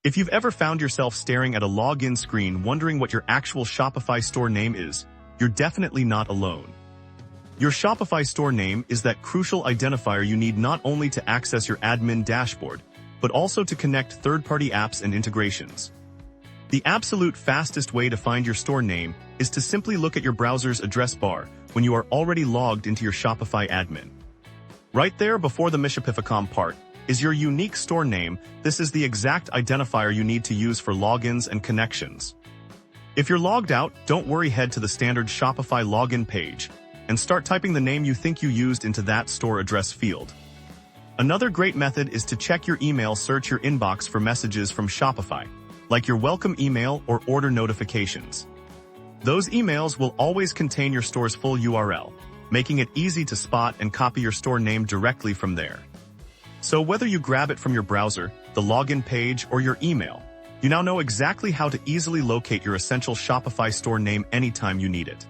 If you've ever found yourself staring at a login screen wondering what your actual Shopify store name is, you're definitely not alone. Your Shopify store name is that crucial identifier you need not only to access your admin dashboard, but also to connect third-party apps and integrations. The absolute fastest way to find your store name is to simply look at your browser's address bar when you are already logged into your Shopify admin. Right there before the Mishapifacom part is your unique store name. This is the exact identifier you need to use for logins and connections. If you're logged out, don't worry, head to the standard Shopify login page and start typing the name you think you used into that store address field. Another great method is to check your email, search your inbox for messages from Shopify, like your welcome email or order notifications. Those emails will always contain your store's full URL, making it easy to spot and copy your store name directly from there. So whether you grab it from your browser, the login page, or your email, you now know exactly how to easily locate your essential Shopify store name anytime you need it.